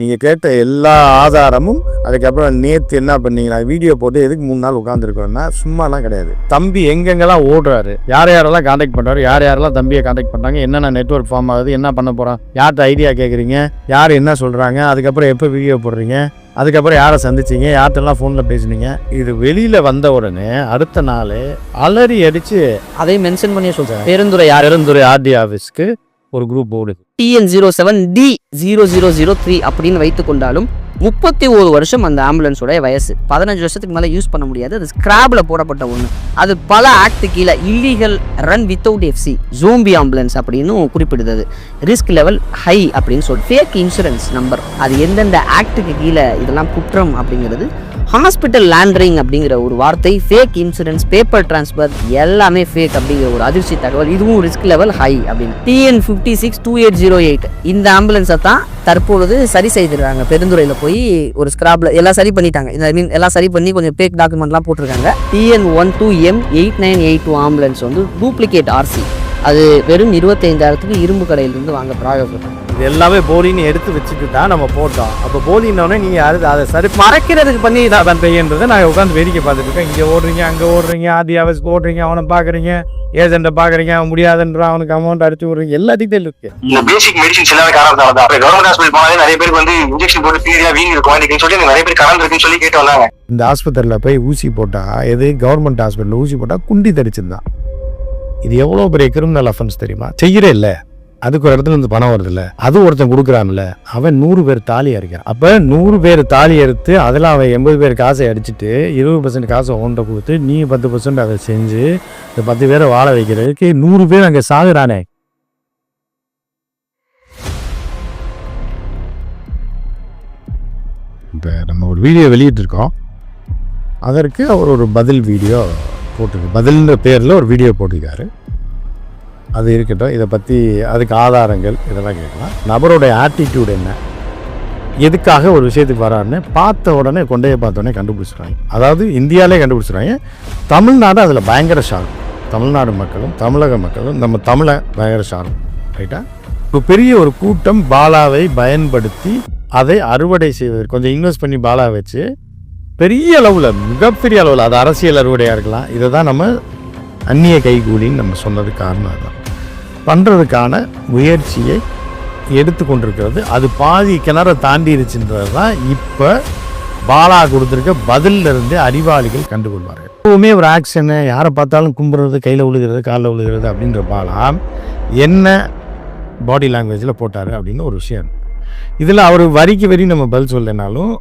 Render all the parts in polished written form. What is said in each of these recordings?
நீங்கள் கேட்ட எல்லா ஆதாரமும் அதுக்கப்புறம் நேற்று என்ன பண்ணீங்கன்னா வீடியோ போட்டு எதுக்கு 3 நாள் உட்காந்துருக்கோன்னா சும்மாலாம் கிடையாது. தம்பி எங்கெங்கெல்லாம் ஓடுறாரு, யாரெல்லாம் கான்டாக்ட் பண்ணுறாரு, யாரெல்லாம் தம்பியை கான்டாக்ட் பண்ணுறாங்க, என்னென்ன நெட்வொர்க் ஃபார்ம் ஆகுது, என்ன பண்ண போகிறோம், யார்கிட்ட ஐடியா கேட்குறீங்க, யார் என்ன சொல்கிறாங்க, அதுக்கப்புறம் எப்போ வீடியோ போடுறீங்க, அதுக்கப்புறம் யாரை சந்திச்சிங்க, யார்கிட்டலாம் ஃபோனில் பேசுனீங்க, இது வெளியில் வந்த உடனே அடுத்த நாள் அலறி அடித்து அதையும் மென்ஷன் பண்ணியே சொல்கிறேன். பெருந்துறை ஆர்டி ஆஃபீஸ்க்கு ஒரு குரூப் ஓடுது. TN07D0003 அப்படின்னு வைத்து கொண்டாலும் 31 வருஷம் அந்த ஆம்புலன்ஸோட வயசு. 15 வருஷத்துக்கு மேலே யூஸ் பண்ண முடியாது. அது ஸ்கிராப்பில் போடப்பட்ட ஒன்று. அது பல ஆக்ட் கீழே illegal run without FC zombie ambulance அப்படின்னு குறிப்பிடுது. ரிஸ்க் லெவல் ஹை அப்படின்னு சொல்லிட்டு ஃபேக் இன்சூரன்ஸ் நம்பர், அது எந்தெந்த ஆக்டுக்கு கீழே இதெல்லாம் குற்றம் அப்படிங்கிறது. ஹாஸ்பிட்டல் லேண்டரிங் அப்படிங்கிற ஒரு வார்த்தை, ஃபேக் இன்சூரன்ஸ், பேப்பர் டிரான்ஸ்ஃபர் எல்லாமே ஃபேக் அப்படிங்கிற ஒரு அதிர்ச்சி தகவல். இதுவும் ரிஸ்க் லெவல் ஹை அப்படின்னு. TN562808 இந்த ஆம்புலன்ஸை தான் தற்பொழுது சரி செய்திருக்காங்க. பெருந்துறையில் போய் ஒரு ஸ்கிராப்ல எல்லாம் சரி பண்ணிட்டாங்க. எல்லாம் சரி பண்ணி கொஞ்சம் ஃபேக் டாக்குமெண்ட்லாம் போட்டிருக்காங்க. TN12M8982 ஆம்புலன்ஸ் வந்து டூப்ளிகேட் ஆர்சி. அது வெறும் 25,000க்கு இரும்பு கடையிலிருந்து வாங்க ப்ராயோகம். இது எல்லாமே போலின்னு எடுத்து வச்சுட்டு தான் நம்ம போட்டோம். அப்போ போலின்னொடனே நீங்கள் அதை சரி மறைக்கிறதுக்கு பண்ணி தான் பண்ணுறீங்கன்றதை நான் உட்காந்து வேடிக்கை பார்த்துட்டு இருக்கேன். இங்கே ஓடுறீங்க, அங்கே ஓடுறீங்க, ஆர்டி ஆஃபீஸ்க்கு ஓடுறீங்க, அவனை பார்க்குறீங்க, ஏஜென்ட்டை பார்க்குறீங்க, அவன் முடியாதுன்றான், அவனுக்கு அமௌண்ட் அடிச்சு விடுறீங்க, எல்லா டீட்டெயில் இருக்கு. இந்த பேசிக் மெடிசின்ஸ் எல்லாமே காரணம் தான். கவர்மெண்ட் ஹாஸ்பிட்டல் போனாலே நிறைய பேருக்கு வந்து இன்ஜெக்ஷன் போட்டு பீரியா வீங்கி இருக்கும் சொல்லி நிறைய பேர் கலந்து இருக்குன்னு சொல்லி கேட்டு வந்தாங்க. இந்த ஆஸ்பத்திரியில் போய் ஊசி போட்டால், எது கவர்மெண்ட் ஹாஸ்பிட்டலில் ஊசி போட்டால் குண்டி தடிச்சிருந்தான். இது எவ்வளோ பெரிய கிரிமினல் அஃபென்ஸ் தெரியுமா? செய்யறே இல்லை, அதுக்கு ஒரு இடத்துல இருந்து பணம் வருது இல்லை, அது ஒருத்தன் கொடுக்குறான்ல, அவன் 100 பேர் தாலி அடிக்கிறான். அப்போ 100 பேர் தாலி எடுத்து அதில் அவன் 80 பேர் காசை அடிச்சுட்டு 20% காசை ஒன்றை கொடுத்து நீ 10% அதை செஞ்சு இந்த 10 பேரை வாழ வைக்கிறதுக்கு 100 பேர் அங்கே சாகுறானே. இப்போ நம்ம ஒரு வீடியோ வெளியிட்டிருக்கோம், அதற்கு அவர் ஒரு பதில் வீடியோ போட்டிருக்கு. பதில்ன்ற பேரில் ஒரு வீடியோ போட்டிருக்காரு. அது இருக்கட்டும், இதை பற்றி அதுக்கு ஆதாரங்கள் இதெல்லாம் கேட்கலாம். நபருடைய ஆட்டிடியூட் என்ன, எதுக்காக ஒரு விஷயத்துக்கு வராருன்னு பார்த்த உடனே கொண்டையை பார்த்த உடனே கண்டுபிடிச்சிடுறாங்க. அதாவது இந்தியாவிலே கண்டுபிடிச்சிடுறாங்க. தமிழ்நாடு அதில் பயங்கர ஷார்ப். தமிழ்நாடு மக்களும் தமிழக மக்களும் நம்ம தமிழை பயங்கர ஷார்ப். ரைட்டா? இப்போ பெரிய ஒரு கூட்டம் பாலாவை பயன்படுத்தி அதை அறுவடை செய்வது, கொஞ்சம் இன்வெஸ்ட் பண்ணி பாலா வச்சு பெரிய அளவில், மிகப்பெரிய அளவில், அது அரசியல் அறுவடையாக இருக்கலாம். இதை தான் நம்ம அந்நிய கைகூலின்னு நம்ம சொன்னது காரணம். அதுதான் பண்ணுறதுக்கான முயற்சியை எடுத்து கொண்டிருக்கிறது. அது பாதி கிணறை தாண்டிடுச்சுன்றது தான் இப்போ பாலா கொடுத்துருக்க பதிலிருந்து அறிவாளிகள் கண்டுகொள்வார்கள். எப்பவுமே ஒரு ஆக்ஷனை யாரை பார்த்தாலும் கும்புறது, கையில் விழுகிறது, காலில் விழுகிறது அப்படின்ற பாலா என்ன பாடி லாங்குவேஜில் போட்டார் அப்படின்னு ஒரு விஷயம். இதில் அவர் வரிக்கு வரி நம்ம பதில் சொல்லனாலும்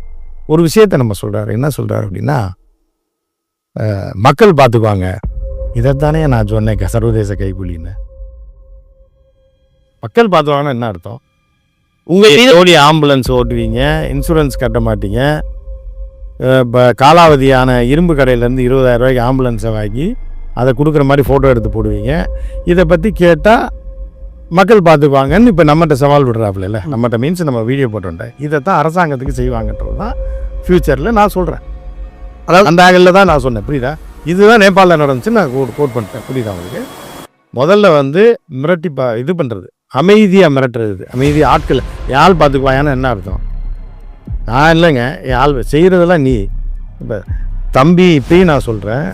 ஒரு விஷயத்தை நம்ம சொல்கிறாரு. என்ன சொல்கிறார் அப்படின்னா, மக்கள் பார்த்துக்குவாங்க. இதைத்தானே நான் சொன்னேன் சர்வதேச கைக்கூலின்னு. மக்கள் பார்த்துவாங்கன்னா என்ன அர்த்தம்? உங்கள் ஜோடி ஆம்புலன்ஸ் ஓட்டுவீங்க, இன்சூரன்ஸ் கட்ட மாட்டீங்க, இப்போ காலாவதியான இரும்பு கடையிலேருந்து 20,000 ரூபாய்க்கு ஆம்புலன்ஸை வாங்கி அதை கொடுக்குற மாதிரி ஃபோட்டோ எடுத்து போடுவீங்க. இதை பற்றி கேட்டால் மக்கள் பார்த்துக்குவாங்கன்னு இப்போ நம்மகிட்ட சவால் விடுறாப்புல இல்லை, நம்மகிட்ட மீன்ஸ் நம்ம வீடியோ போட்டோன்ட்டேன். இதைத்தான் அரசாங்கத்துக்கு செய்வாங்கன்றது தான் ஃப்யூச்சரில் நான் சொல்கிறேன். அதாவது அந்த ஆங்கிளில் தான் நான் சொன்னேன். புரியுதா? இதுதான் நேபாளில் நடந்துச்சு, நான் கோட் பண்ணிட்டேன். புரியுதா உங்களுக்கு? முதல்ல வந்து மிரட்டி இது பண்ணுறது, அமைதியாக மிரட்டுறது, அமைதியாக ஆட்கள் யாழ் பார்த்துக்குவாயான்னு என்ன அர்த்தம்? நான் இல்லைங்க, யாழ் செய்கிறதெல்லாம் நீ. இப்போ தம்பி, இப்பயும் நான் சொல்கிறேன்,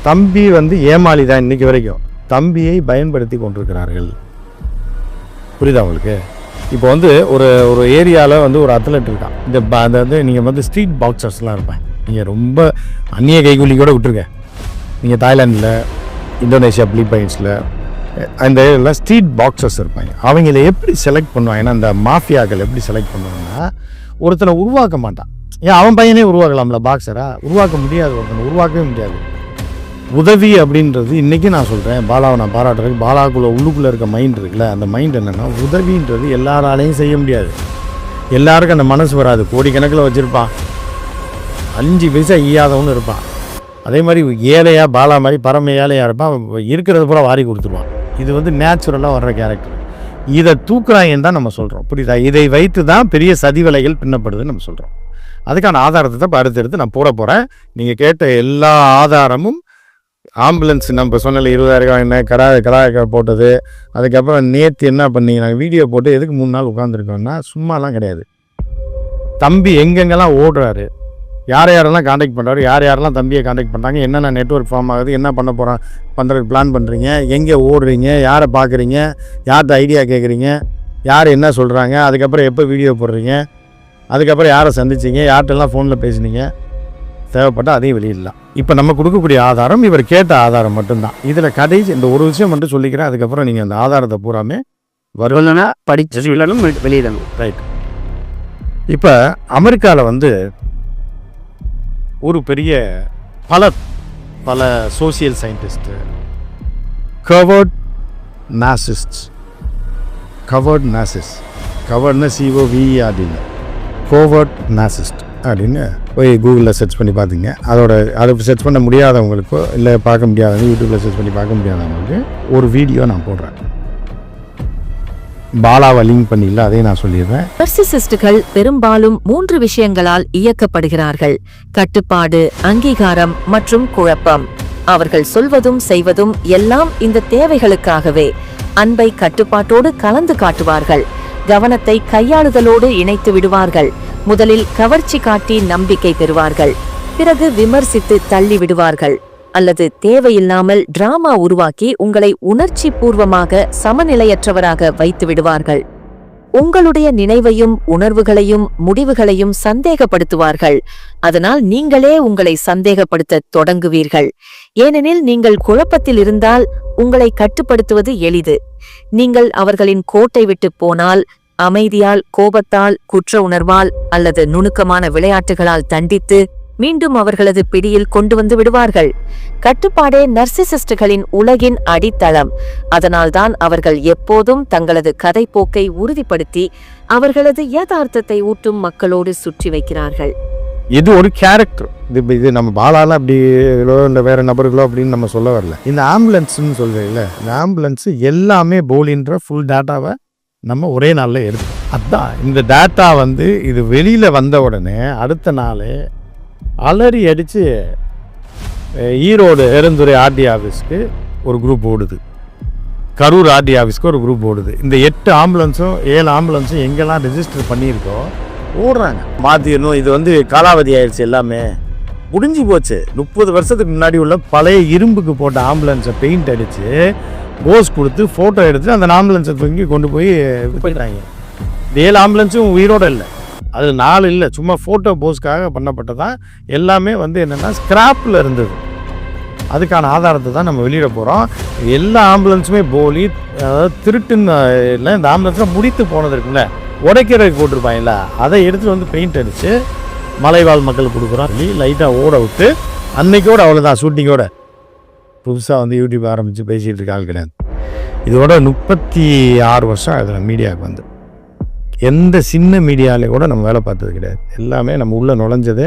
தம்பி வந்து ஏமாளி தான் இன்றைக்கி வரைக்கும். தம்பியை பயன்படுத்தி கொண்டிருக்கிறார்கள். புரியுதா உங்களுக்கு? இப்போ வந்து ஒரு ஏரியாவில் வந்து ஒரு அத்லெட் இருக்கான். அந்த வந்து நீங்கள் வந்து ஸ்ட்ரீட் பாக்ஸர்ஸ்லாம் இருப்பேன். நீங்கள் ரொம்ப அந்நிய கைகூலி கூட விட்டுருங்க. நீங்கள் தாய்லாண்டில், இந்தோனேஷியா, பிலிப்பைன்ஸில், அந்த ஏரியாவில் ஸ்ட்ரீட் பாக்ஸர்ஸ் இருப்பாங்க. அவங்கள எப்படி செலக்ட் பண்ணுவாங்கன்னா, அந்த மாஃபியாக்கள் எப்படி செலக்ட் பண்ணுவாங்கன்னா, ஒருத்தனை உருவாக்க மாட்டான். ஏன் அவன் பையனே உருவாக்கலாம்ல பாக்ஸரா? உருவாக்க முடியாது, ஒருத்தனை உருவாக்கவே முடியாது. உதவி அப்படின்றது இன்றைக்கி நான் சொல்கிறேன், பாலாவை நான் பாராட்டுறேன். பாலாக்குள்ளே உள்ளுக்குள்ளே இருக்க மைண்ட் இருக்குல்ல, அந்த மைண்ட் என்னென்னா, உதவின்றது எல்லாராலையும் செய்ய முடியாது. எல்லாருக்கும் அந்த மனசு வராது. கோடிக்கணக்கில் வச்சுருப்பான், 5 பைசா ஈயாதவனு இருப்பான். அதே மாதிரி ஏழையாக பாலா மாதிரி பரம ஏழையாக இருப்பான், இருக்கிறது பூரா வாரி கொடுத்துருவான். இது வந்து நேச்சுரலாக வர்ற கேரக்டர். இதை தூக்குறாங்கன்னு தான் நம்ம சொல்கிறோம். புரியுதா? இதை வைத்து தான் பெரிய சதி வலைகள் பின்னப்படுதுன்னு நம்ம சொல்கிறோம். அதுக்கான ஆதாரத்தை தான் இப்போ அடுத்தடுத்து நான் போகிறேன். நீங்கள் கேட்ட எல்லா ஆதாரமும் ஆம்புலன்ஸ் நம்ம சொன்னல 20,000 என்ன கடாய போட்டது, அதுக்கப்புறம் நேற்று என்ன பண்ணி நாங்கள் வீடியோ போட்டு எதுக்கு 3 நாள் உட்காந்துருக்கோம்னா சும்மாலாம் கிடையாது. தம்பி எங்கெங்கெல்லாம் ஓடுறாரு, யார் யாரெல்லாம் காண்டாக்ட் பண்ணுறாரு, யார் யாரெல்லாம் தம்பியை காண்டாக்ட் பண்ணுறாங்க, என்னென்ன நெட்வொர்க் ஃபார்ம் ஆகுது, என்ன பண்ணுறதுக்கு பிளான் பண்ணுறீங்க, எங்கே ஓடுறீங்க, யாரை பார்க்குறீங்க, யார்கிட்ட ஐடியா கேட்குறீங்க, யார் என்ன சொல்கிறாங்க, அதுக்கப்புறம் எப்போ வீடியோ போடுறீங்க, அதுக்கப்புறம் யாரை சந்திச்சிங்க, யார்கிட்டலாம் ஃபோனில் பேசுனீங்க, தேவைப்பட்டால் அதையும் வெளியிடலாம். இப்போ நம்ம கொடுக்கக்கூடிய ஆதாரம் இவர் கேட்ட ஆதாரம் மட்டும்தான். இதில் கடைசி இந்த ஒரு விஷயம் மட்டும் சொல்லிக்கிறேன், அதுக்கப்புறம் நீங்கள் அந்த ஆதாரத்தை பூராமே வரலன்னா படிச்சு விடணும், வெளியிடணும். ரைட். இப்போ அமெரிக்காவில் ஒரு பெரிய பல சோசியல் சயின்டிஸ்ட்டு கவர்ட் நாசிஸ்ட் கவர்ட்னா COVERD கோவர்ட் நாசிஸ்ட் அப்படின்னு போய் கூகுளில் சர்ச் பண்ணி பார்த்தீங்க. அதை சர்ச் பண்ண முடியாதவங்களுக்கோ இல்லை பார்க்க முடியாதவங்க யூடியூப்பில் சர்ச் பண்ணி பார்க்க முடியாதவங்களுக்கு ஒரு வீடியோ நான் போடுறேன். பாலாவை லிங்க் பண்ணிடல, அதையும் நான் சொல்லிடுறேன். நர்சிசிஸ்டுகள் பெரும்பாலும் 3 விஷயங்களால் இயக்கப்படுகிறார்கள்: கட்டுப்பாடு, அங்கீகாரம் மற்றும் குழப்பம். அவர்கள் சொல்வதும் செய்வதும் எல்லாம் இந்த தேவைகளுக்காகவே. அன்பை கட்டுப்பாட்டோடு கலந்து காட்டுவார்கள். கவனத்தை கையாளுதலோடு இணைத்து விடுவார்கள். முதலில் கவர்ச்சி காட்டி நம்பிக்கை பெறுவார்கள், பிறகு விமர்சித்து தள்ளி விடுவார்கள், அல்லது தேவையில்லாமல் டிராமா உருவாக்கி உங்களை உணர்ச்சி பூர்வமாக சமநிலையற்றவராக வைத்து விடுவார்கள். உங்களுடைய நினைவையும் உணர்வுகளையும் முடிவுகளையும் சந்தேகப்படுத்துவார்கள். அதனால் நீங்களே உங்களை சந்தேகப்படுத்த தொடங்குவீர்கள். ஏனெனில் நீங்கள் குழப்பத்தில் இருந்தால் உங்களை கட்டுப்படுத்துவது எளிது. நீங்கள் அவர்களின் கோட்டை விட்டு போனால் அமைதியால், கோபத்தால், குற்ற உணர்வால் அல்லது நுணுக்கமான விளையாட்டுகளால் தண்டித்து மீண்டும் அவர்களது பிடியில் கொண்டு வந்து விடுவார்கள். கட்டுப்பாடே நர்சிசிஸ்டுகளின் உலகின் அடித்தளம். அதனால்தான் அவர்கள் எப்போதும் தங்களது கதைப்போக்கை உறுதிப்படுத்தி அவர்களது யதார்த்தத்தை ஊட்டும் மக்களோடு சுற்றி வைக்கிறார்கள். இது ஒரு கேரக்டர். இது நம்ம பாலால அப்படி இல்லை வேற நபர்களோ அப்படின்னு நம்ம சொல்ல வரல. இந்த ஆம்புலன்ஸ்ன்னு சொல்றீங்கல்ல, இந்த ஆம்புலன்ஸ் எல்லாமே போலின்ற ஃபுல் டேட்டாவை நம்ம ஒரே நாளில் எடுத்து, அதுதான் இந்த டேட்டா இது வெளியில் வந்த உடனே அடுத்த நாள் அலறி அடித்து ஈரோடு பெருந்துறை ஆர்டி ஆஃபீஸ்க்கு ஒரு குரூப் ஓடுது, கரூர் ஆர்டி ஆஃபீஸ்க்கு ஒரு குரூப் ஓடுது. இந்த 8 ஆம்புலன்ஸும் 7 ஆம்புலன்ஸும் எங்கெல்லாம் ரெஜிஸ்டர் பண்ணியிருக்கோ ஓடுறாங்க. மாற்றிடணும், இது காலாவதி ஆயிடுச்சு, எல்லாமே முடிஞ்சு போச்சு. 30 வருஷத்துக்கு முன்னாடி உள்ள பழைய இரும்புக்கு போட்ட ஆம்புலன்ஸை பெயிண்ட் அடித்து போஸ் கொடுத்து ஃபோட்டோ எடுத்து அந்த ஆம்புலன்ஸை தூக்கி கொண்டு போய் போயிட்டாங்க. இந்த 7 ஆம்புலன்ஸும் உயிரோடு இல்லை, அது 4 இல்லை, சும்மா ஃபோட்டோ போஸ்க்காக பண்ணப்பட்டதான். எல்லாமே என்னென்னா ஸ்கிராப்பில் இருந்தது. அதுக்கான ஆதாரத்தை தான் நம்ம வெளியிட போகிறோம். எல்லா ஆம்புலன்ஸுமே போலி, அதாவது திருட்டுன்னு இல்லை. இந்த ஆம்புலன்ஸில் முடித்து போனது இருக்குல்ல, உடைக்கிறதுக்கு போட்டிருப்பாங்கல்ல, அதை எடுத்துகிட்டு பெயிண்ட் அடித்து மலைவாழ் மக்கள் கொடுக்குறோம். லைட்டாக ஓட விட்டு அன்னைக்கோடு அவ்வளோதான், ஷூட்டிங்கோட. புதுசாக யூடியூப் ஆரம்பித்து பேசிகிட்டு இருக்காங்க கிடையாது. இதோட 36 வருஷம் அதில் மீடியாவுக்கு எந்த சின்ன மீடியாவிலே கூட நம்ம வேலை பார்த்தது கிடையாது. எல்லாமே நம்ம உள்ளே நுழைஞ்சது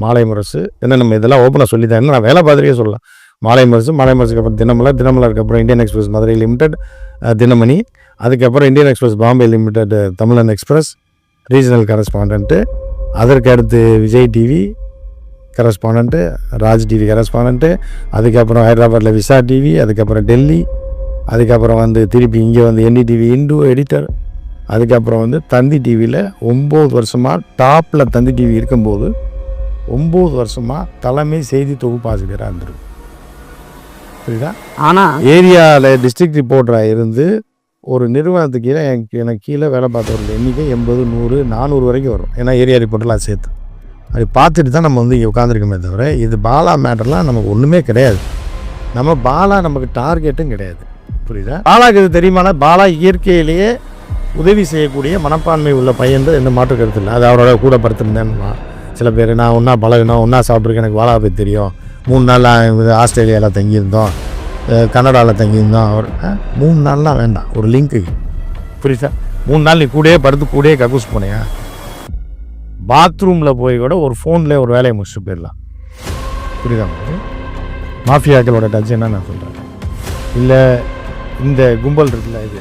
மாலை முரசு. என்ன நம்ம இதெல்லாம் ஓப்பனாக சொல்லித்தரேன், நான் வேலை பார்த்துட்டே சொல்லலாம். மாலை முரசுக்கு அப்புறம் தினமலருக்கு அப்புறம் Indian express Madurai limited, Dinamani, அதுக்கப்புறம் இந்தியன் எக்ஸ்பிரஸ் பாம்பே லிமிடெட், தமிழன் எக்ஸ்பிரஸ் ரீஜனல் கரஸ்பாண்டன்ட்டு, அதற்கு அடுத்து Vijay TV correspondent, Raj TV correspondent, அதுக்கப்புறம் ஹைதராபாத்தில் விசா டிவி, அதுக்கப்புறம் டெல்லி, அதுக்கப்புறம் திருப்பி இங்கே NDTV இந்து எடிட்டர், அதுக்கப்புறம் தந்தி டிவியில் 9 வருஷமாக டாப்பில் தந்தி டிவி இருக்கும்போது 9 வருஷமாக தலைமை செய்தி தொகுப்பாசிரியராக இருந்திருக்கு. புரியுதா? ஆனால் ஏரியாவில் டிஸ்ட்ரிக்ட் ரிப்போர்ட்டராக இருந்து ஒரு நிறுவனத்துக்கு கீழே எனக்கு கீழே வேலை பார்த்தவர்கள் எண்ணிக்கை 80, 100, 400 வரைக்கும் வரும். ஏன்னா ஏரியா ரிப்போர்ட்டெலாம் சேர்த்து அப்படி பார்த்துட்டு தான் நம்ம இங்கே உட்காந்துருக்கோமே தவிர இது பாலா மேட்டர்லாம் நமக்கு ஒன்றுமே கிடையாது. நம்ம பாலா நமக்கு டார்கெட்டும் கிடையாது. புரியுதா? பாலாக்கு இது தெரியுமானா, பாலா இயற்கையிலேயே உதவி செய்யக்கூடிய மனப்பான்மை உள்ள பையன்றது எந்த மாற்று கருத்து இல்லை. அது அவரோட கூட படுத்திருந்தேன்னா சில பேர் நான் ஒன்றா பழகினோம், ஒன்றா சாப்பிட்ருக்கேன், எனக்கு பாலா போய் தெரியும், 3 நாள் ஆஸ்திரேலியாவில் தங்கியிருந்தோம், கனடாவில் தங்கியிருந்தோம். அவர் 3 நாள்லாம் வேண்டாம், ஒரு லிங்க்குக்கு. புரியுதா? 3 நாள் நீ கூடயே படுத்து கூடயே கக்கூஸ் போனியா? பாத்ரூமில் போய் கூட ஒரு ஃபோனில் ஒரு வேலையை முடிச்சுட்டு போயிடலாம். புரியுதா? மாஃபியாக்களோட டச் என்ன நான் சொல்கிறேன். இல்லை இந்த கும்பல் இருக்குல்ல இது.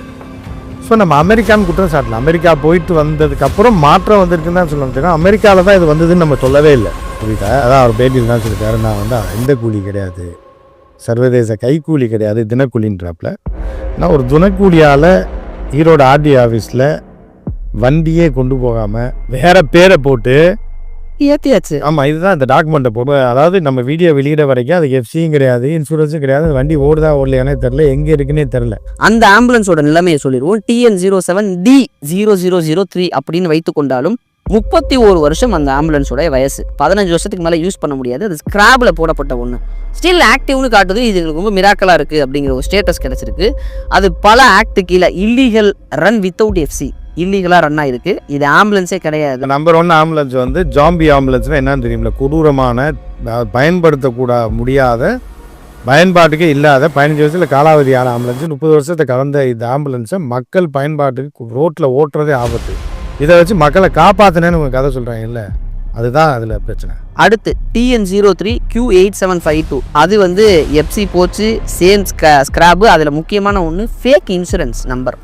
ஸோ நம்ம அமெரிக்கான்னு குற்றம் சாட்டலாம். அமெரிக்கா போயிட்டு வந்ததுக்கப்புறம் மாற்றம் வந்திருக்குன்னு தான் சொல்ல முடியும். அமெரிக்காவில் தான் இது வந்ததுன்னு நம்ம சொல்லவே இல்லை. புரியுதா? அதான் அவர் பேட்டியில் தான் சொல்லியிருக்காரு, நான் இந்த கூலி கிடையாது, சர்வதேச கைக்கூலி கிடையாது, தினக்கூலின்றாப்பில். நான் ஒரு தினக்கூலியால் ஈரோடு ஆர்டி ஆஃபீஸில் வண்டியே கொண்டு போகாமல் வேற பேரை போட்டு ஏற்றியாச்சு. ஆமாம், இதுதான் இந்த டாக்குமெண்ட்டை போட்டு, அதாவது நம்ம வீடியோ வெளியிட வரைக்கும் அது எஃப்சியும் கிடையாது, இன்சூரன்ஸும் கிடையாது, வண்டி ஓடுதா ஓடலையானே தெரில, எங்கே இருக்குன்னே தெரில. அந்த ஆம்புலன்ஸோட நிலைமையை சொல்லிடுவோம். TN07D0003 அப்படின்னு வைத்து கொண்டாலும் 31 வருஷம் அந்த ஆம்புலன்ஸோட வயசு. 15 வருஷத்துக்கு மேலே யூஸ் பண்ண முடியாது. அது ஸ்கிராப்பில் போடப்பட்ட ஒன்று. ஸ்டில் ஆக்டிவ்னு காட்டுது. இது ரொம்ப மிராக்கலாக இருக்குது அப்படிங்கிற ஒரு ஸ்டேட்டஸ் கிடச்சிருக்கு. அது பல ஆக்ட் கீழே இல்லீகல் ரன் வித்தவுட் எஃப்சி, இல்லீகலாக ரன் ஆகிருக்கு. இது ஆம்புலன்ஸே கிடையாது. நம்பர் 1 ஆம்புலன்ஸ் வந்து ஜாம்பி ஆம்புலன்ஸ்னால் என்னன்னு தெரியுமில்ல, கொடூரமான முடியாத பயன்பாட்டுக்கே இல்லாத 15 வருஷத்தில் காலாவதியான ஆம்புலன்ஸ். 30 வருஷத்தை கலந்த இந்த ஆம்புலன்ஸை மக்கள் பயன்பாட்டுக்கு ரோட்டில் ஓட்டுறதே ஆபத்து. இதை வச்சு மக்களை காப்பாற்றினேன்னு உங்கள் கதை சொல்கிறாங்க இல்லை, அதுதான் அதில் பிரச்சனை. அடுத்து TN03Q8752, அது வந்து எஃப்சி போச்சு, சேம் ஸ்கிராப்பு. அதில் முக்கியமான ஒன்று ஃபேக் இன்சூரன்ஸ் நம்பர்,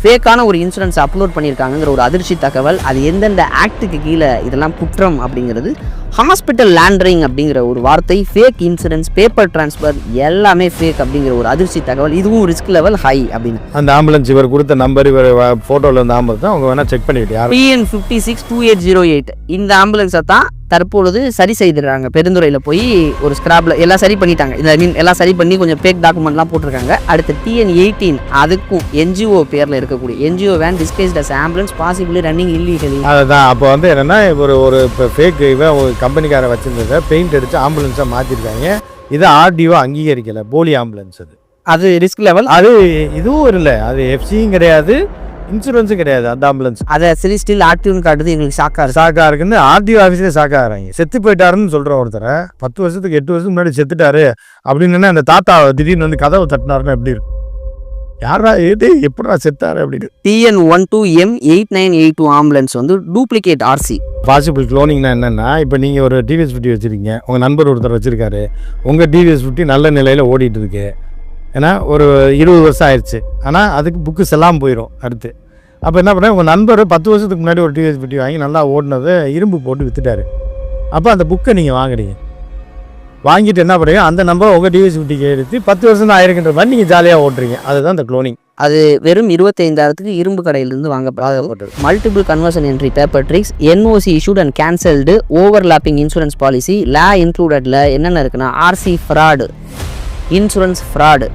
ஃபேக்கான ஒரு இன்சூரன்ஸ் அப்லோட் பண்ணியிருக்காங்கிற ஒரு அதிர்ச்சி தகவல். அது எந்தெந்த ஆக்டுக்கு கீழே இதெல்லாம் குற்றம் அப்படிங்கிறது. ஹாஸ்பிட்டல் லேண்டரிங் அப்படிங்கிற ஒரு வார்த்தை, ஃபேக் இன்சூரன்ஸ், பேப்பர் டிரான்ஸ்ஃபர் எல்லாமே ஃபேக் அப்படிங்கிற ஒரு அதிர்ச்சி தகவல். இதுவும் ரிஸ்க் லெவல் ஹை அப்படின்னு. அந்த ஆம்புலன்ஸ் இவர் கொடுத்த நம்பர், இவர் ஃபோட்டோவில் இருந்த ஆம்புலன்ஸ் தான் அவங்க வேணால் செக் பண்ணிவிட்டு. TN562808 இந்த ஆம்புலன்ஸை தான் தற்பொழுது சரி செய்திடுறாங்க. பெருந்துறையில் போய் ஒரு ஸ்கிராப்பில் எல்லாம் சரி பண்ணிட்டாங்க. இந்த மீன் எல்லாம் சரி பண்ணி கொஞ்சம் ஃபேக் டாக்குமெண்ட்லாம் போட்டிருக்காங்க. அடுத்து TN18, அதுக்கும் NGO பேரில் இருக்கக்கூடிய NGO van disguised as ambulance possibly running illegally. அதுதான் அப்போ வந்து என்னென்னா, ஒரு இப்போ ஃபேக் இவன் ஒரு கம்பெனிக்காரை வச்சுருந்ததை பெயிண்ட் அடித்து ஆம்புலன்ஸாக மாற்றிருக்காங்க. இது RDO அங்கீகரிக்கலை, போலி ஆம்புலன்ஸ். அது ரிஸ்க் லெவல். அது இதுவும் இல்லை, அது எஃப்சியும் கிடையாது, இன்சூரன்ஸும் கிடையாது. அந்த ஆம்புலன்ஸ் அதை சரி ஸ்டில் ஆக்டிவ்னு காட்டுது. எங்களுக்கு ஷாக்காக இருக்குன்னு RDO ஆஃபீஸே ஷாக்காக ஆகிறாங்க. செத்து போயிட்டாருன்னு சொல்கிற ஒருத்தரை 10 வருஷத்துக்கு 8 வருஷத்துக்கு முன்னாடி செத்துட்டாரு அப்படின்னு அந்த தாத்தா திடீர்னு வந்து கதவை தட்டினாருன்னு எப்படி இருக்கும்? யாரா இது, எப்படா செத்தாரு அப்படின்னு. TN12M8982 ஆம்புலன்ஸ் வந்து டூப்ளிகேட் RC. பாசிபிள் க்ளோனிங்னா என்னென்னா, இப்போ நீங்கள் ஒரு TVS 50 வச்சுருக்கீங்க, உங்கள் நண்பர் ஒருத்தர் வச்சுருக்காரு, உங்கள் TVS 50 நல்ல நிலையில் ஓடிட்டு இருக்கு. ஏன்னா ஒரு 20 வருஷம் ஆயிடுச்சு, ஆனால் அதுக்கு புக்கு செல்லாமல் போயிடும் அடுத்து. அப்போ என்ன பண்ண, உங்கள் நண்பர் 10 வருஷத்துக்கு முன்னாடி ஒரு TVS 50 வாங்கி நல்லா ஓடினதை இரும்பு போட்டு விற்றுட்டாரு. அப்போ அந்த புக்கை நீங்கள் வாங்குறீங்க, வாங்கிட்டு என்ன பண்ணுறீங்க, அந்த நம்பர் உங்கள் TVS 50 எடுத்து 10 வருஷம் தான் ஆயிருக்கின்ற மாதிரி நீங்கள் ஜாலியாக ஓட்டுறீங்க. அதுதான் இந்த க்ளோனிங். அது வெறும் 25,000க்கு இரும்பு கடையிலிருந்து வாங்கப்பட்டது. Multiple conversion entry, paper tricks, NOC issued and cancelled, overlapping insurance policy, law இன்க்ளூடட்ல என்னென்ன இருக்குன்னா RC fraud, insurance fraud,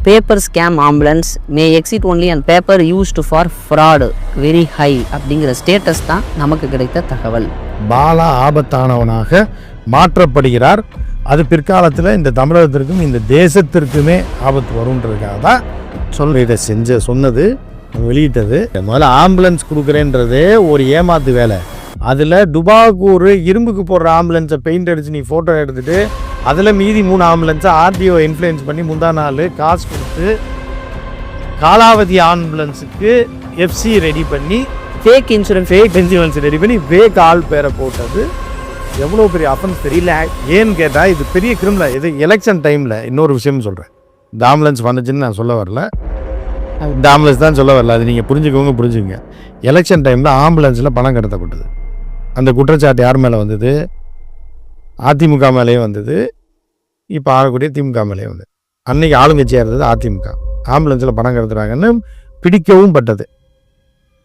paper scam ambulance may exit only and paper used for fraud very high அப்படிங்கிற status தான் நமக்கு கிடைத்த தகவல். பாலா ஆபத்தானவனாக மாற்றப்படுகிறார். அது பிற்காலத்தில் இந்த தமிழகத்திற்கும் இந்த தேசத்திற்குமே ஆபத்து வரும்ன்றதுக்காக தான் இதை சொன்னது, வெளியிட்டது. முதல்ல ஆம்புலன்ஸ் கொடுக்குறேன்றதே ஒரு ஏமாத்து வேலை. அதில் டுபாக்கூர் இரும்புக்கு போடுற ஆம்புலன்ஸை பெயிண்ட் அடித்து நீ ஃபோட்டோ எடுத்துகிட்டு அதில் மீதி 3 ஆம்புலன்ஸை RDO இன்ஃப்ளூயன்ஸ் பண்ணி முந்தா நாள் காசு கொடுத்து காலாவதி ஆம்புலன்ஸுக்கு எஃப்சி ரெடி பண்ணி ஃபேக் இன்சூரன்ஸ் ரெடி பண்ணி ஃபேக் ஆள் பேரை போட்டது எவ்வளோ பெரிய அஃபென்ஸ் தெரியல. ஏன்னு கேட்டால் இது பெரிய கிரிமினல். இது எலெக்ஷன் டைமில் இன்னொரு விஷயம் சொல்கிறேன், இந்த ஆம்புலன்ஸ் வந்துச்சுன்னு நான் சொல்ல வரல, இந்த ஆம்புலன்ஸ் தான் சொல்ல வரல, அது நீங்கள் புரிஞ்சுக்கோங்க. எலெக்ஷன் டைமில் ஆம்புலன்ஸில் பணம் கடத்தப்பட்டது. அந்த குற்றச்சாட்டு யார் மேலே வந்தது? அதிமுக மேலேயும் வந்தது, இப்போ ஆகக்கூடிய திமுக மேலேயும் வந்தது. அன்னைக்கு ஆளுங்கட்சியாக இருந்தது அதிமுக. ஆம்புலன்ஸில் பணம் கடத்துறாங்கன்னு பிடிக்கவும் பட்டது.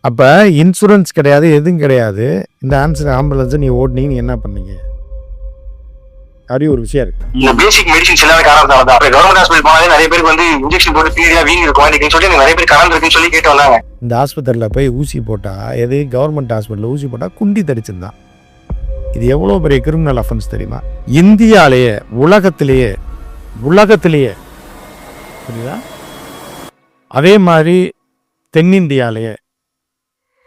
அப்போ இன்சூரன்ஸ் கிடையாது, எதுவும் கிடையாது. இந்த ஆம்புலன்ஸை நீ ஓட்டினீங்க என்ன பண்ணீங்க? அப்படி ஒரு விஷயம் இருக்கு. இந்த பேசிக் மெடிசின்ஸ் எல்லாமே காரணத்தால தான். கவர்மெண்ட் ஹாஸ்பிட்டல் போனாலே நிறைய பேருக்கு வந்து இன்ஜெக்ஷன் போட்டு பீடியா வீங்கி இருக்கும் அப்படின்னு சொல்லி நிறைய பேர் கலந்து இருக்குன்னு சொல்லி கேட்டு வந்தாங்க. இந்த ஆஸ்பத்திரியில் போய் ஊசி போட்டால், எது கவர்மெண்ட் ஹாஸ்பிட்டலில் ஊசி போட்டால் குண்டி தடிச்சிருந்தான். இது எவ்வளோ பெரிய கிரிமினல் அஃபென்ஸ் தெரியுமா? இந்தியாவிலேயே உலகத்திலேயே புரியுதா? அதே மாதிரி தென்னிந்தியாவிலேயே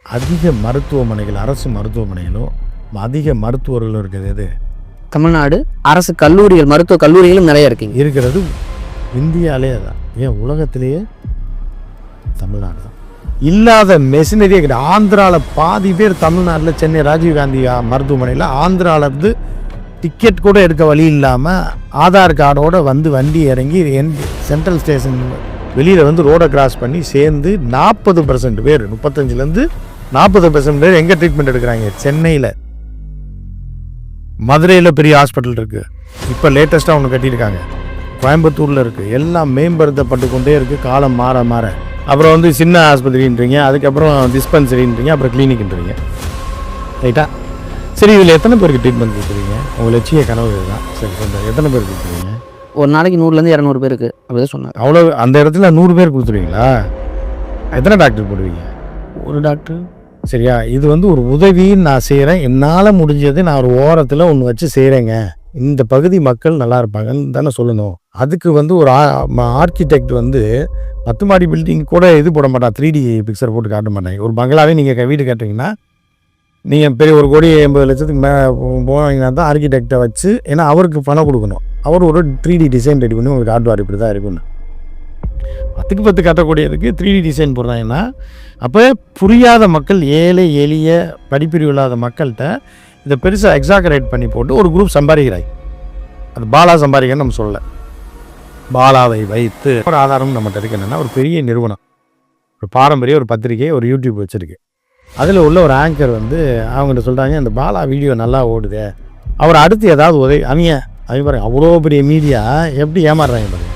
அதிக மருத்துவமனைகள், அரசு மருத்துவமனைகளும் அதிக மருத்துவர்களும் இருக்கிறது எது? தமிழ்நாடு. அரசு கல்லூரிகள், மருத்துவ கல்லூரிகளும் நிறைய இருக்கிறது இந்தியாவிலே தான். ஏன் உலகத்திலேயே தமிழ்நாடு தான். இல்லாத மெஷினரியே கிடையாது. ஆந்திராவில் பாதி பேர் தமிழ்நாட்டில் சென்னை ராஜீவ்காந்தி மருத்துவமனையில் ஆந்திராவிலேருந்து டிக்கெட் கூட எடுக்க வழி இல்லாமல் ஆதார் கார்டோடு வந்து வண்டி இறங்கி சென்ட்ரல் ஸ்டேஷன் வெளியில் வந்து ரோடை கிராஸ் பண்ணி சேர்ந்து 40% பேர், 35% 40% பேர் எங்கே ட்ரீட்மெண்ட் எடுக்கிறாங்க? சென்னையில். மதுரையில் பெரிய ஹாஸ்பிட்டல் இருக்குது, இப்போ லேட்டஸ்ட்டாக ஒன்று கட்டியிருக்காங்க. கோயம்புத்தூரில் இருக்குது. எல்லாம் மேம்படுத்தப்பட்டு கொண்டே இருக்குது காலம் மாற மாற. அப்புறம் வந்து சின்ன ஆஸ்பத்திரின்றீங்க, அதுக்கப்புறம் டிஸ்பென்சரின்றீங்க, அப்புறம் கிளினிக்ன்றீங்க. ரைட்டா? சரி, இதில் எத்தனை பேருக்கு ட்ரீட்மெண்ட் கொடுக்குறீங்க? உங்கள் லட்சிய கனவு இதுதான். சரி சொல்கிறேன், எத்தனை பேருக்கு கொடுக்குறீங்க? ஒரு நாளைக்கு 100லேருந்து 200 பேருக்கு அப்படிதான் சொன்னாங்க. அவ்வளோ அந்த இடத்துல 100 பேர் கொடுத்துருவீங்களா? எத்தனை டாக்டர் போடுவீங்க? ஒரு டாக்டர். சரியா? இது வந்து ஒரு உதவின்னு நான் செய்கிறேன், என்னால் முடிஞ்சது நான் ஒரு ஓரத்தில் ஒன்று வச்சு செய்கிறேங்க, இந்த பகுதி மக்கள் நல்லா இருப்பாங்கன்னு தானே சொல்லணும். அதுக்கு வந்து ஒரு ஆர்கிடெக்ட் வந்து 10 மாடி பில்டிங் கூட இது போட மாட்டான், 3D பிக்சர் போட்டு காட்ட மாட்டாங்க. ஒரு பங்களாவே நீங்கள் வீடு கட்டுறீங்கன்னா நீங்கள் பெரிய 1,80,00,000 போனீங்கன்னா தான் ஆர்கிடெக்டை வச்சு, ஏன்னா அவருக்கு பணம் கொடுக்கணும், அவர் ஒரு 3D டிசைன் ரெடி பண்ணி உங்களுக்கு காட்டுவார், இப்படி தான் இருக்குன்னு. 10க்கு 10 கட்டக்கூடியதுக்கு 3D டிசைன் போடுறாங்கன்னா, அப்போ புரியாத மக்கள், ஏழை எளிய படிப்பிரிவு இல்லாத மக்கள்கிட்ட இதை பெருசாக எக்ஸாகரேட் பண்ணி போட்டு ஒரு குரூப் சம்பாதிக்கிறாய். அது பாலா சம்பாதிக்கன்னு நம்ம சொல்லலை, பாலாவை வைத்து ஒரு ஆதாரம் நம்மகிட்ட இருக்கு. என்னென்னா, ஒரு பெரிய நிறுவனம், ஒரு பாரம்பரிய ஒரு பத்திரிகை, ஒரு யூடியூப் வச்சுருக்கு. அதில் உள்ள ஒரு ஆங்கர் வந்து அவங்ககிட்ட சொல்கிறாங்க, இந்த பாலா வீடியோ நல்லா ஓடுது, அவர் அடுத்து ஏதாவது உதவி அவங்க பாருங்க, அவ்வளோ பெரிய மீடியா எப்படி ஏமாறுறாங்க பாருங்க.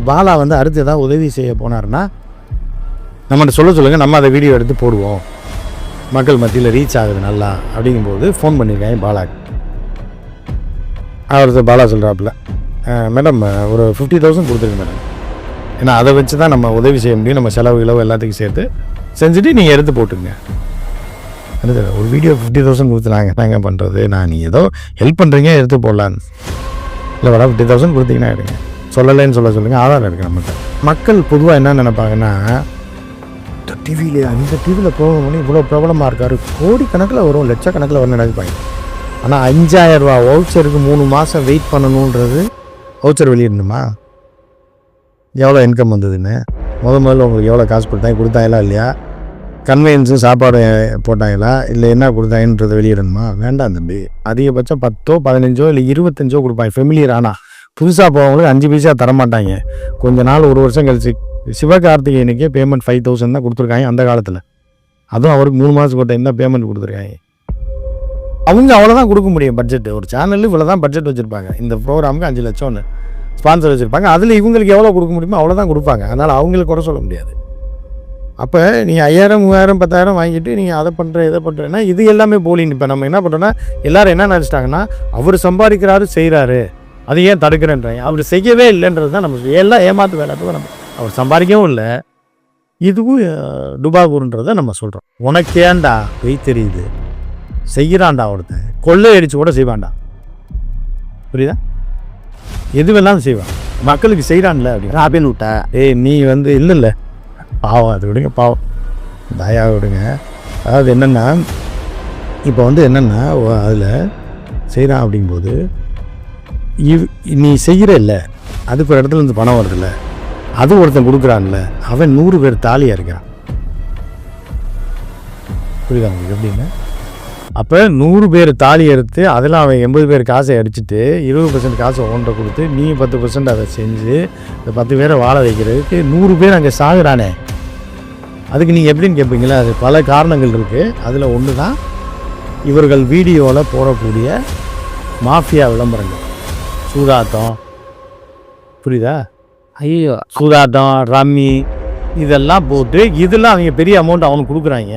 பாலா வந்து அடுத்து ஏதாவது உதவி செய்ய போனார்னா நம்மகிட்ட சொல்லுங்கள், நம்ம அதை வீடியோ எடுத்து போடுவோம், மக்கள் மத்தியில் ரீச் ஆகுது நல்லா அப்படிங்கும்போது ஃபோன் பண்ணியிருக்காங்க பாலாக்கு. அவர்கிட்ட பாலா சொல்கிறாப்புல, மேடம் ஒரு 50,000 கொடுத்துருங்க மேடம், ஏன்னா அதை வச்சு தான் நம்ம உதவி செய்ய முடியும், நம்ம செலவு இளவு எல்லாத்துக்கும் சேர்த்து செஞ்சுட்டு நீங்கள் எடுத்து போட்டுங்க. ஒரு வீடியோ 50,000 கொடுத்து நான் என்ன பண்ணுறது, நீ ஏதோ ஹெல்ப் பண்ணுறீங்க எடுத்து போடலான்னு. இல்லை வேடா 50,000 கொடுத்தீங்கன்னா எடுங்க, சொல்லலைன்னு சொல்லுங்கள், ஆதாரம் இருக்குது நம்மகிட்ட. மக்கள் பொதுவாக என்ன நினைப்பாங்கன்னா, இந்த டிவியில் போகணும் இவ்வளோ பிரபலமாக இருக்காரு, கோடிக்கணக்கில் வரும், லட்சக்கணக்கில் வரும் நினைப்பாங்க. ஆனால் 5,000 ரூபா வவுச்சருக்கு 3 மாதம் வெயிட் பண்ணணுன்றது, வவுச்சர் வெளியிடணுமா, எவ்வளோ இன்கம் வந்ததுன்னு முதல்ல உங்களுக்கு எவ்வளோ காசு கொடுத்தாங்களா இல்லையா, கன்வெயன்ஸு சாப்பாடு போட்டாங்களா இல்லை என்ன கொடுத்தாங்கன்றதை வெளியிடணுமா? வேண்டாம் தம்பி, அதிகபட்சம் 10, 15 இல்லை 25 கொடுப்பாங்க ஃபெமிலியர். ஆனால் புதுசாக போகிறவங்களுக்கு 5 பைசா தரமாட்டாங்க. கொஞ்ச நாள், ஒரு வருஷம் கழிச்சு சிவகார்த்திகேயனுக்கே பேமெண்ட் 5,000 தான் கொடுத்துருக்காங்க அந்த காலத்தில். அதுவும் அவருக்கு 3 மாதத்துக்கு ஒரு டைம் தான் பேமெண்ட் கொடுத்துருக்காங்க. அவங்க அவ்வளோதான் கொடுக்க முடியும் பட்ஜெட். ஒரு சேனலில் இவ்வளோ தான் பட்ஜெட் வச்சுருப்பாங்க, இந்த ப்ரோக்ராமுக்கு 5 லட்சம்னு ஸ்பான்சர் வச்சுருப்பாங்க, அதில் இவங்களுக்கு எவ்வளோ கொடுக்க முடியுமோ அவ்வளோதான் கொடுப்பாங்க. அதனால் அவங்களுக்கு கூட சொல்ல முடியாது. அப்போ நீங்கள் 5,000, 3,000, 10,000 வாங்கிட்டு நீங்கள் அதை பண்ணுற இதை பண்ணுறேன்னா இது எல்லாமே போலின்னு. இப்போ நம்ம என்ன பண்ணுறோன்னா, எல்லோரும் என்ன நினச்சிட்டாங்கன்னா, அவர் சம்பாதிக்கிறாரு செய்கிறாரு, அது ஏன் தடுக்கிறேன்றாங்க. அவர் செய்யவே இல்லைன்றது தான் நம்ம எல்லாம் ஏமாத்து வேலை. நம்ம அவர் சம்பாதிக்கவும் இல்லை, இதுவும் டுபாகூர்ன்றதை நம்ம சொல்கிறோம். உனக்கேண்டா வெய் தெரியுது, செய்கிறான்டா ஒருத்தன், கொள்ளை அடித்து கூட செய்வான்டா, புரியுதா, எதுவெல்லாம் செய்வான், மக்களுக்கு செய்கிறான்ல அப்படின்னு ராபின் விட்டா. நீ வந்து இல்லை பாவம், அது விடுங்க, பாவம் தயா விடுங்க. அதாவது என்னென்னா, இப்போ வந்து என்னென்னா, அதில் செய்கிறான் அப்படிங்கும்போது நீ செய்கிற இல்லை, அதுக்கு ஒரு இடத்துல இருந்து பணம் வருதில்ல, அது ஒருத்தன் கொடுக்குறான்ல, அவன் 100 பேர் தாலியாக இருக்கிறான், புரியுதா உங்களுக்கு எப்படின்னு? அப்போ 100 பேர் தாலி எடுத்து அதில் அவன் 80 பேர் காசை அடிச்சுட்டு 20% காசை ஒன்றை கொடுத்து நீ 10% அதை செஞ்சு இந்த 10 பேரை வாழ வைக்கிறதுக்கு 100 பேர் அங்கே சாகுறானே. அதுக்கு நீங்கள் எப்படின்னு கேட்பீங்களா? அது பல காரணங்கள் இருக்குது. அதில் ஒன்று தான் இவர்கள் வீடியோவில் போடக்கூடிய மாஃபியா விளம்பரங்கள், சூதாட்டம், புரியுதா, ஐயோ சூதாட்டம், ரம்மி, இதெல்லாம் போட்டு இதெல்லாம் அவங்க பெரிய அமௌண்ட் அவனுக்கு கொடுக்குறாங்க.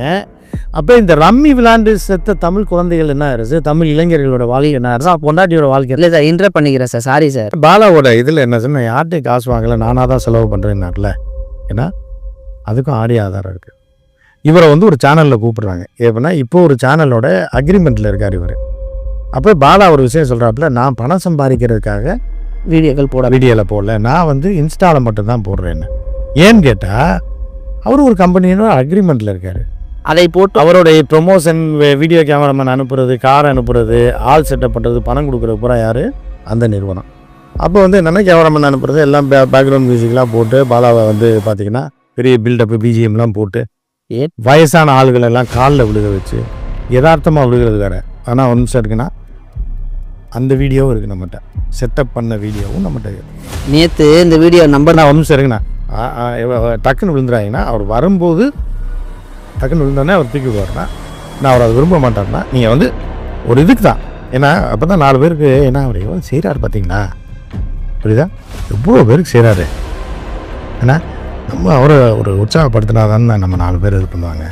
அப்போ இந்த ரம்மி விளையாண்டு செத்த தமிழ் குழந்தைகள் என்ன ஆயிடுச்சு, தமிழ் இளைஞர்களோட வாழ்க்கை என்ன ஆயிடுச்சு, பொண்டாட்டியோட வாழ்க்கை. இல்லை சார், இன்டர் பண்ணிக்கிறேன் சார், சாரி சார். பாலாவோட இதில் என்ன சார், நான் யார்கிட்டையும் காசு வாங்கலை, நானாக தான் செலவு பண்ணுறேன்னார்ல, ஏன்னா அதுக்கும் ஆடியோ ஆதாரம் இருக்குது. இவரை வந்து ஒரு சேனலில் கூப்பிட்றாங்க, எப்படின்னா இப்போ ஒரு சேனலோட அக்ரிமெண்ட்டில் இருக்கார் இவர். அப்போ பாலா ஒரு விஷயம் சொல்கிறாப்புல, நான் பணம் சம்பாதிக்கிறதுக்காக வீடியோவில் போடல, நான் வந்து இன்ஸ்டாவில் மட்டும்தான் போடுறேன்னு. ஏன்னு கேட்டால் அவர் ஒரு கம்பெனியோட அக்ரிமெண்ட்டில் இருக்கார். அதை போட்டு அவருடைய ப்ரொமோஷன், வீடியோ கேமராமேன் அனுப்புறது, கார் அனுப்புறது, ஆள் செட்டப் பண்ணுறது, பணம் கொடுக்குறது பூரா யார்? அந்த நிறுவனம். அப்போ வந்து என்னென்னா, கேமராமேன் அனுப்புறது எல்லாம் பேக்ரவுண்ட் மியூசிக்லாம் போட்டு, பாலாவை வந்து பார்த்திங்கன்னா பெரிய பில்டப்பு பிஜிஎம்லாம் போட்டு வயசான ஆளுகள் எல்லாம் காலில் விழுக வச்சு யதார்த்தமாக விழுகிறது வேறு. ஆனால் ஒரு நிமிஷம் இருக்குன்னா அந்த வீடியோவும் இருக்குது நம்மகிட்ட, செட்டப் பண்ண வீடியோவும் நம்மகிட்ட இருக்குது. நேற்று இந்த வீடியோ நம்பர் நான் ஒரு நிமிஷம் இருக்குண்ணா, டக்குன்னு விழுந்துறாங்கன்னா அவர் வரும்போது டக்குன்னு விழுந்தோடனே அவர் தூக்கி விடுவார்னா, நான் அவர் அதை விரும்ப மாட்டார்னா, நீங்கள் வந்து ஒரு இதுக்கு தான், ஏன்னா அப்போ தான் 4 பேருக்கு ஏன்னா அவர் எவ்வளோ செய்கிறாரு பார்த்தீங்களா, புரியுதா, எவ்வளோ பேருக்கு செய்கிறாரு. ஏன்னா நம்ம அவரை ஒரு உற்சாகப்படுத்தினாதானே நம்ம 4 பேர் இது பண்ணுவாங்க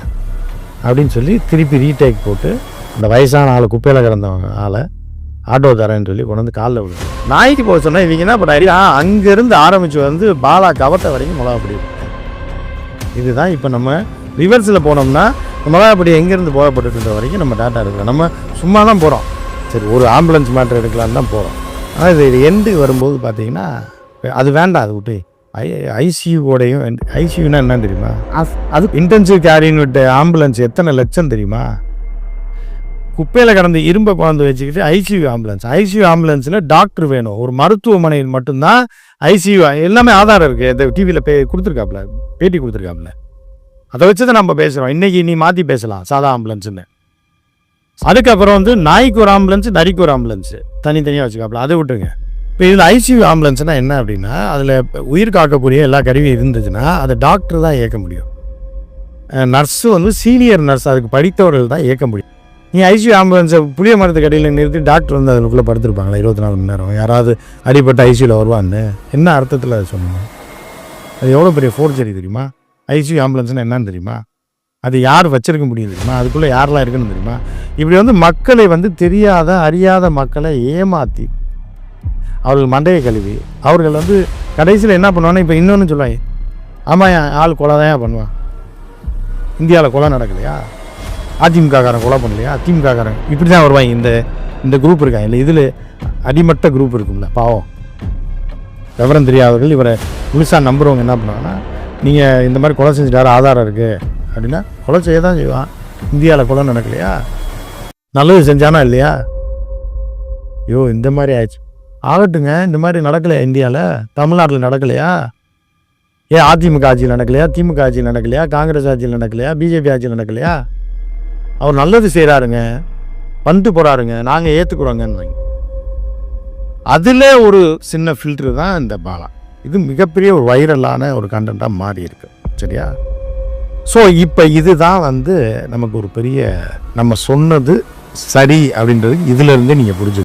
அப்படின்னு சொல்லி திருப்பி ரீடேக் போட்டு இந்த வயசான ஆளை குப்பையில் கிடந்தவங்க ஆளை ஆட்டோ தரேன்னு சொல்லி கொண்டு வந்து காலில் விடுது. நாய்க்கு போக சொன்னால் இவங்க என்ன பண்ணாரு, அங்கேருந்து ஆரம்பித்து வந்து பாலா கவத்தை வரைக்கும் மிளகாப்பொடி. இதுதான் இப்போ நம்ம ரிவர்ஸில் போனோம்னா மிளகாப்பொடி எங்கேருந்து போகப்பட்டுன்ற வரைக்கும் நம்ம டேட்டா எடுக்கலாம். நம்ம சும்மா தான் போகிறோம், சரி ஒரு ஆம்புலன்ஸ் மேட்ரு எடுக்கலான்னு தான் போகிறோம். ஆனால் இது எண்டு வரும்போது பார்த்தீங்கன்னா அது வேண்டாம், அது விட்டு ஐசியூவோடையும். ஐசியூனா என்ன தெரியுமா, அது இன்டென்சிவ் கேரின்னு விட்டு ஆம்புலன்ஸ் எத்தனை லட்சம் தெரியுமா? குப்பையில் கடந்து இரும்பை குழந்தை வச்சுக்கிட்டு ஐசியூ ஆம்புலன்ஸில் டாக்டர் வேணும். ஒரு மருத்துவமனையில் மட்டும்தான் ஐசியூ எல்லாமே ஆதாரம் இருக்குது. இந்த டிவியில் கொடுத்துருக்காப்புல, பேட்டி கொடுத்துருக்காப்புல. அதை வச்சு தான் நம்ம பேசுகிறோம். இன்றைக்கி நீ மாற்றி பேசலாம் சாதா ஆம்புலன்ஸுன்னு. அதுக்கப்புறம் வந்து நாய்க்கு ஒரு ஆம்புலன்ஸு, நரிக்கு ஒரு ஆம்புலன்ஸு தனித்தனியாக வச்சுக்காப்புல. அதை விட்டுருங்க. இப்போ இதில் ஐசியூ ஆம்புலன்ஸ்னால் என்ன அப்படின்னா, அதில் உயிர் காக்கக்கூடிய எல்லா கருவியும் இருந்துச்சுன்னா அதை டாக்டர் தான் இயக்க முடியும். நர்ஸு வந்து சீனியர் நர்ஸ், அதுக்கு படித்தவர்கள் தான் இயக்க முடியும். நீ ஐசியூ ஆம்புலன்ஸை புளிய மரத்துக்கு அடியில் நிறுத்தி டாக்டர் வந்து அதுக்குள்ளே படுத்துருப்பாங்களா 24 மணி நேரம்? யாராவது அடிப்பட்ட ஐசியூவில் வருவான்னு என்ன அர்த்தத்தில் அதை சொன்னீங்க? அது எவ்வளோ பெரிய ஃபோர்ஜரி தெரியுமா? ஐசியூ ஆம்புலன்ஸ்னால் என்னன்னு தெரியுமா? அது யார் வச்சிருக்க முடியும் தெரியுமா? அதுக்குள்ளே யாரெல்லாம் இருக்குன்னு தெரியுமா? இப்படி வந்து மக்களை வந்து தெரியாத அறியாத மக்களை ஏமாற்றி அவர்கள் மண்டையை கழுவி அவர்கள் வந்து கடைசியில் என்ன பண்ணுவாங்கன்னா, இப்போ இன்னொன்று சொல்லுவாங்க, ஆமாம் ஆள் கொலை தான் பண்ணுவான். இந்தியாவில் கொலை நடக்கலையா? அதிமுககாரன் கொலை பண்ணலையா? திமுககாரன் இப்படி தான் வருவாங்க. இந்த குரூப் இருக்காங்க இல்லை, இதில் அடிமட்ட குரூப் இருக்கும்ல, பாவம் விவரம் தெரியாதவர்கள் இவரை முழுசாக நம்புறவங்க என்ன பண்ணுவாங்கன்னா, நீங்கள் இந்த மாதிரி கொலை செஞ்சுட்டாரு ஆதாரம் இருக்குது அப்படின்னா கொலை செய்ய தான் செய்வான். இந்தியாவில் கொலை நடக்கலையா? நல்லது செஞ்சானா இல்லையா? ஐயோ இந்த மாதிரி ஆயிடுச்சு, ஆகட்டுங்க. இந்த மாதிரி நடக்கலையா இந்தியாவில்? தமிழ்நாட்டில் நடக்கலையா? ஏன் அதிமுக ஆட்சியில் நடக்கலையா? திமுக ஆட்சியில் நடக்கலையா? காங்கிரஸ் ஆட்சியில் நடக்கலையா? பிஜேபி ஆட்சியில் நடக்கலையா? அவர் நல்லது செய்கிறாருங்க, வந்துட்டு போகிறாருங்க, நாங்கள் ஏற்றுக்குறோங்கன்னு. அதில் ஒரு சின்ன ஃபில்ட்ரு தான் இந்த பாலா. இது மிகப்பெரிய ஒரு வைரலான ஒரு கண்டென்ட்டாக மாறி இருக்கு. சரியா? ஸோ இப்போ இதுதான் வந்து நமக்கு ஒரு பெரிய, நம்ம சொன்னது சரி அப்படின்றது இதிலேருந்து நீங்கள் புரிஞ்சு